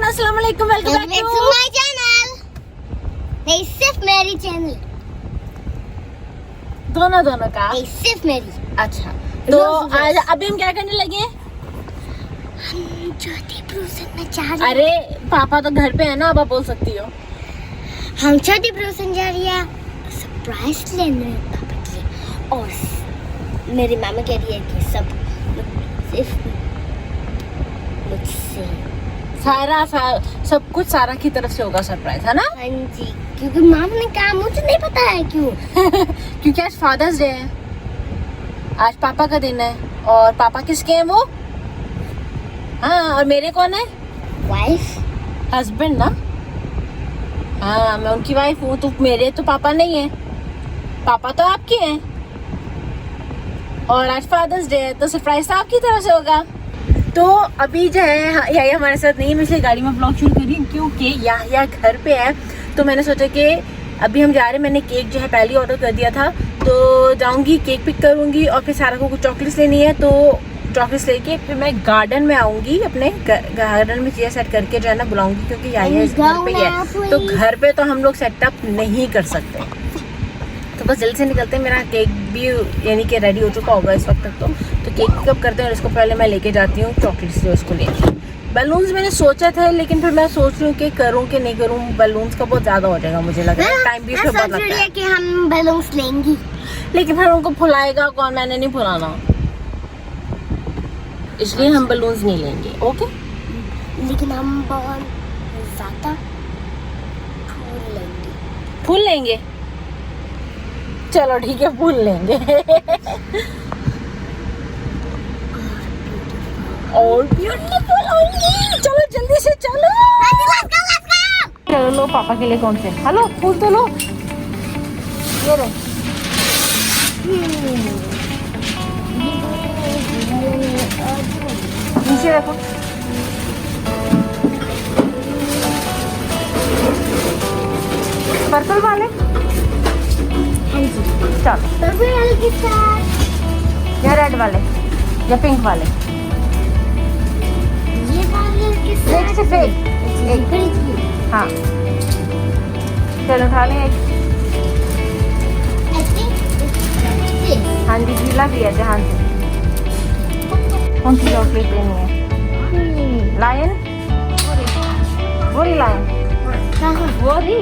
Everyone, अस्सलाम वालेकुम, welcome back to my channel. नहीं, सिर्फ मेरी चैनल, दोनों का। नहीं सिर्फ मेरी। अच्छा, तो आज अभी हम क्या करने लगे? हम छोटी ब्रूसन में जा रहे हैं। अरे पापा तो घर पे है ना, अब आप बोल सकती हो। हम छोटी ब्रूसन जा रही है सरप्राइज लेने पापा के लिए, और मेरी मामा कह रही है कि सब सिर्फ मुझसे सब कुछ सारा की तरफ से होगा सरप्राइज, है ना? हाँ जी, क्योंकि मामा ने कहा, मुझे नहीं पता है क्यों। क्योंकि आज फादर्स डे है, आज पापा का दिन है। और पापा किसके हैं वो? हाँ, और मेरे कौन है? वाइफ, हस्बैंड ना। हाँ, मैं उनकी वाइफ हूँ, तो मेरे तो पापा नहीं है, पापा तो आपके हैं। और आज फादर्स डे है, तो सरप्राइज तो आपकी तरफ से होगा। तो अभी जो है यही हमारे साथ नहीं है, मैं इसलिए गाड़ी में ब्लॉग शुरू करी क्योंकि या घर पे है। तो मैंने सोचा कि अभी हम जा रहे हैं, मैंने केक जो है पहले ऑर्डर कर दिया था, तो जाऊंगी केक पिक करूंगी और फिर सारा को कुछ चॉकलेट्स लेनी है, तो चॉकलेट्स लेके फिर मैं गार्डन में आऊंगी, अपने गार्डन में चेयर सेट करके जो है ना बुलाऊंगी, क्योंकि यही घर पे है, तो घर पे तो हम लोग सेटअप नहीं कर सकते। तो बस जल्दी से निकलते हैं, मेरा केक भी यानी कि रेडी हो चुका होगा इस वक्त तक। तो केक पिकअप करते हैं और इसको पहले मैं लेके जाती हूँ चॉकलेट्स जो इसको लेके। बलून्स मैंने सोचा था, लेकिन फिर मैं सोच रही हूँ कि करूँ कि नहीं करूँ, बलून्स का बहुत ज़्यादा हो जाएगा, मुझे लग रहा है टाइम भी बहुत लगता है कि हम बलून्स लेंगी, लेकिन फिर उनको फुलाएगा कौन? मैंने नहीं फुलाना, इसलिए हम बलून्स नहीं लेंगे। ओके, लेकिन हम बहुत ज़्यादा फूल लेंगे। चलो ठीक है, फूल लेंगे। और ब्यूटीफुल होंगी। चलो जल्दी से चलो। चलो लो, पापा के लिए कौन से? हेलो, फूल तो लो, ये लो। नीचे देखो, पर्पल वाले। चलो, पर्पल वाले के साथ या रेड वाले या पिंक वाले? ये वाले के साथ सिर्फ एक। हाँ, चलो उठा लें एक। हाँ जी, गीला भी है ध्यान से। कौन सी चॉकलेट लेनी है? लायन, वो रही लायन, वो रही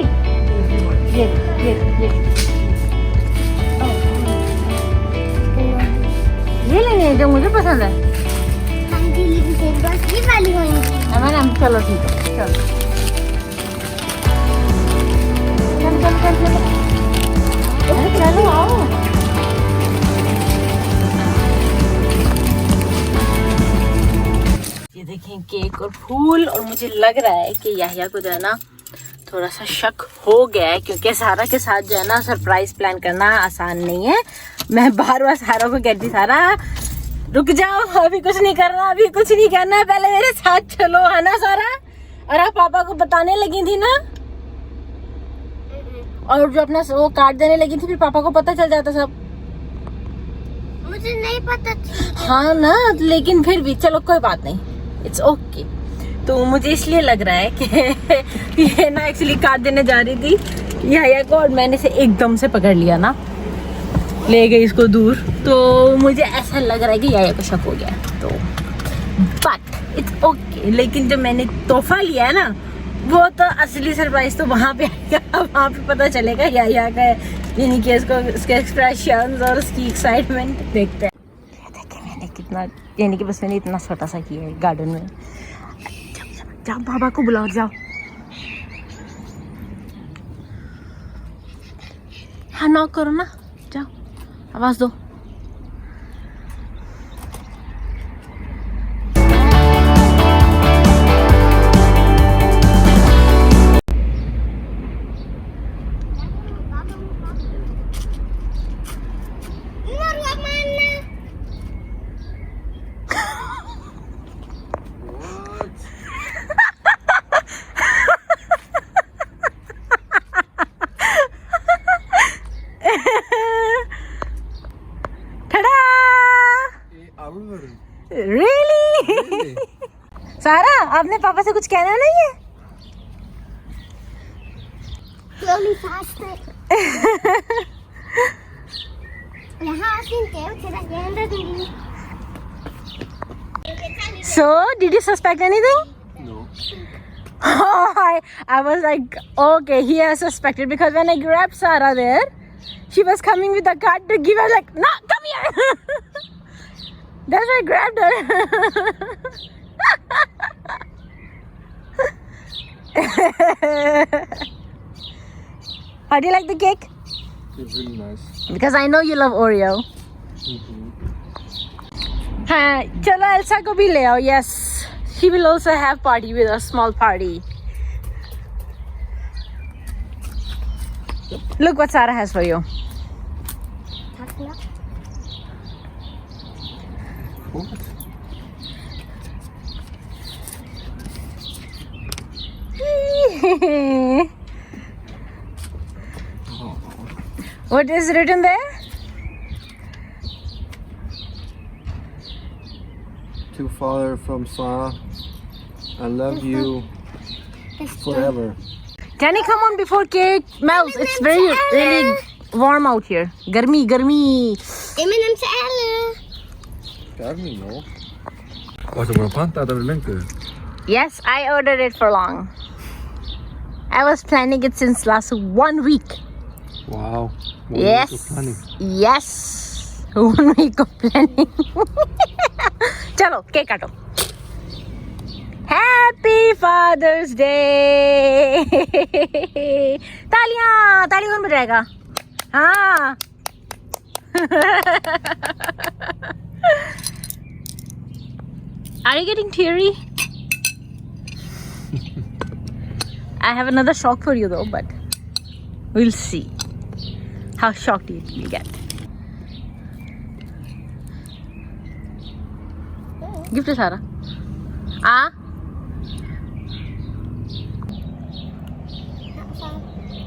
ये लेनी है जो मुझे पसंद है। हाँ जी, लेकिन बस ये वाली होंगी। मैडम चलो ठीक है, चलो चलो आओ। ये देखें केक और फूल, और मुझे लग रहा है कि याहिया को जो है ना थोड़ा सा शक हो गया है, क्योंकि सारा के साथ जो है ना सरप्राइज प्लान करना आसान नहीं है। मैं बार बार सारा को कहती, सारा रुक जाओ, अभी कुछ नहीं करना, अभी कुछ नहीं करना, पहले मेरे साथ चलो, है ना सारा? और आप पापा को बताने लगी थी ना, और जो अपना वो कार्ड देने लगी थी, फिर पापा को पता चल जाता सब। मुझे नहीं पता था। हाँ ना, लेकिन फिर भी चलो कोई बात नहीं, इट्स ओके। तो मुझे इसलिए लग रहा है कि ये ना एक्चुअली कार्ड देने जा रही थी याहिया को, और मैंने से एकदम से पकड़ लिया ना, ले गई इसको दूर, तो मुझे ऐसा लग रहा है कि याहिया को शक हो गया। तो बट इट्स ओके, लेकिन जब मैंने तोहफा लिया है ना, वो तो असली सरप्राइज तो वहाँ पे आएगा, वहाँ पे पता चलेगा याहिया का, यानी कि उसके एक्सप्रेशंस और उसकी एक्साइटमेंट देखते हैं। देखिए मैंने कितना, यानी कि बस मैंने इतना छोटा सा किया है गार्डन में। जाओ बाबा को बुलाओ, जाओ। हाँ, नॉक करो ना, जाओ आवाज दो। सारा आपने पापा से कुछ कहना नहीं है? Slowly faster. यहाँ आसिन के तेरा गैंडा दूँगी. So, did you suspect anything? No. I was like, okay, he has suspected because when I grabbed Sarah there, she was coming with the card to give her like, no, come here. That's why I grabbed her. How do you like the cake? It's really nice. Because I know you love Oreo. हाँ, चलो Elsa को भी ले आओ. Yes, she will also have party with us, small party. Look what Sarah has for you. What? What is written there? To father from Sarah, I love you forever. Danny, come on before cake melts. It's very really warm out here. Garmi, garmi. M&M's alle. Garmi, no. Varstu búin að panta þetta fyrir löngu? Yes, I ordered it for long. I was planning it since last 1 week. Wow. Yes. Yes. 1 week of planning. चलो cake काटो. Happy Father's Day. तालियां, ताली कौन बजाएगा? हाँ. Are you getting teary? I have another shock for you though, but we'll see how shocked you will get. Gift to Sarah. Ah?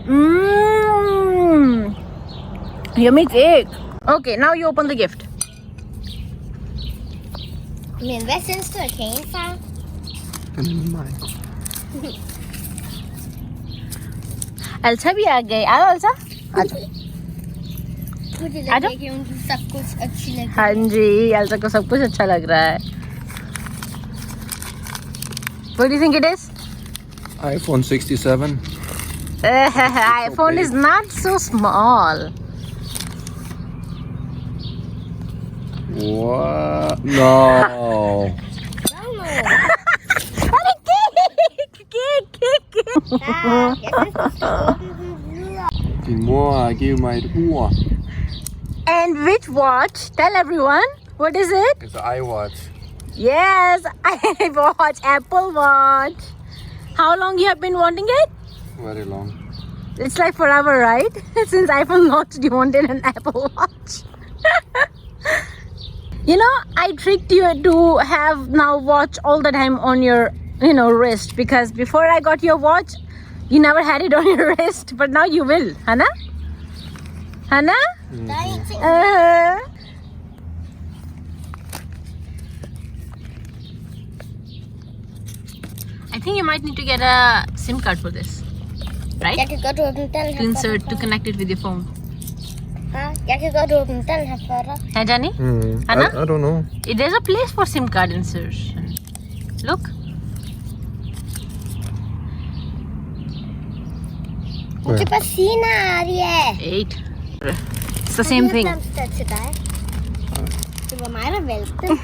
Mmm. Yummy cake. Okay, now you open the gift. Men hvad synes du af kagen, far? Den er mig. Elsa भी आ गई. आओ Elsa. आजो. मुझे आजा। लगा कि उनको सब कुछ अच्छी लगी. हाँ जी, Elsa को सब कुछ अच्छा लग रहा है. What do you think it is? iPhone 67. iPhone is not so small. What? No. अरे cake. Ja, jeg synes, du skal åbne den videre. Din mor har givet mig et ur. And which watch? Tell everyone. What is it? It's an iWatch. Yes, iWatch, Apple Watch. How long you have been wanting it? Very long. It's like forever, right? Since iPhone launched, you wanted an Apple Watch. You know, I tricked you to have now watch all the time on your, wrist, because before I got your watch, you never had it on your wrist, but now you will, Hana? Hana? I think you might need to get a SIM card for this, right? Jeg kan godt åbne den her To insert, to connect it with your phone. Jeg kan godt åbne den her for dig. Hey, Johnny? I don't know. There's a place for SIM card insertion. Look. मुझे पसीना आ रही है. 8. It's the same thing. Til dig. Det var mig, der valgte.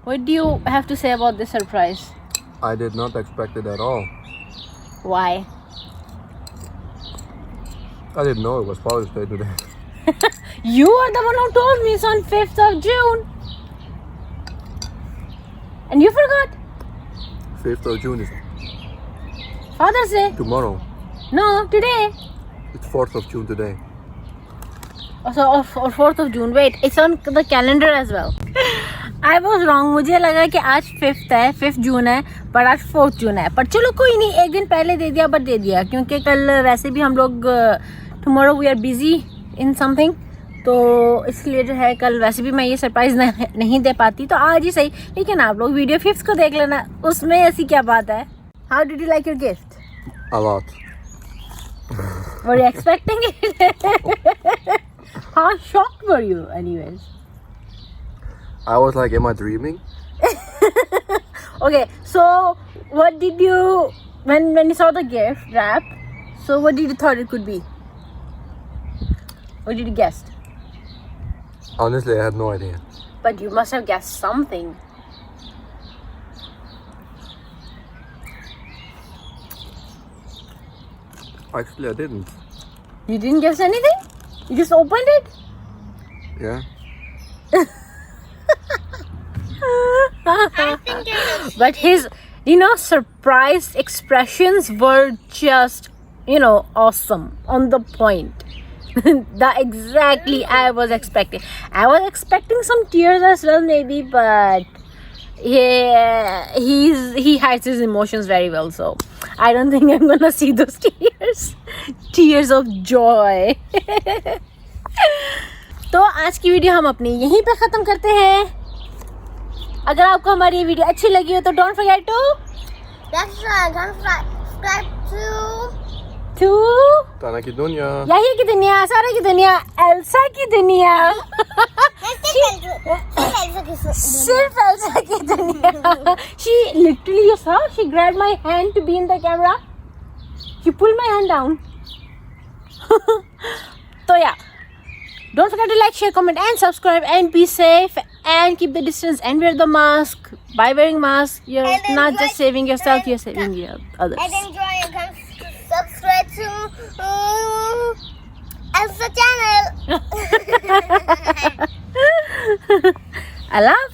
What do you have to say about this surprise? I did not expect it at all. Why? I didn't know it was Father's Day today. You are the one who told me it's on 5th of June. And you forgot. 5th of June is Father's Day. tomorrow. No, today. It's 4th of June today. So, or 4th of June. Wait, it's on the calendar as well. I was wrong. मुझे लगा कि आज 5th है, 5th June है, पर आज 4th June है. पर चलो कोई नहीं, एक दिन पहले दे दिया, बट दे दिया, क्योंकि कल वैसे भी हम लोग tomorrow we are busy in something, तो इसलिए जो है कल वैसे भी मैं ये सरप्राइज नहीं दे पाती, तो आज ही सही। लेकिन आप लोग वीडियो 5th को देख लेना, उसमें ऐसी क्या बात है। How did you like your gift? A lot. Were you expecting it? How shocked were you anyways? I was like, am I dreaming? Okay, so what did you, when you saw the gift wrap, so what did you thought it could be? What did you guess? Honestly, I had no idea. But you must have guessed something. Actually, I didn't. You didn't guess anything? You just opened it? Yeah. I think it was But his, surprised expressions were just, awesome, on the point. That exactly I was expecting. I was expecting some tears as well, maybe, but yeah, he hides his emotions very well, so I don't think I'm gonna see those tears of joy. तो आज की video हम अपनी यहीं पे खत्म करते हैं। अगर आपको हमारी ये वीडियो अच्छी लगी हो तो डोंट फॉरगेट टू Dhanak की दुनिया. यही की दुनिया, सारा की दुनिया, एल्सा की दुनिया, सिर्फ एल्सा की दुनिया. She literally, you saw, she grabbed my hand to be in the camera. She pulled my hand down. So yeah, don't forget to like, share, comment and subscribe and be safe and keep the distance and wear the mask. By wearing mask, you're And not enjoy- just saving yourself, you're saving your others. and enjoy and subscribe to Elsa channel. I love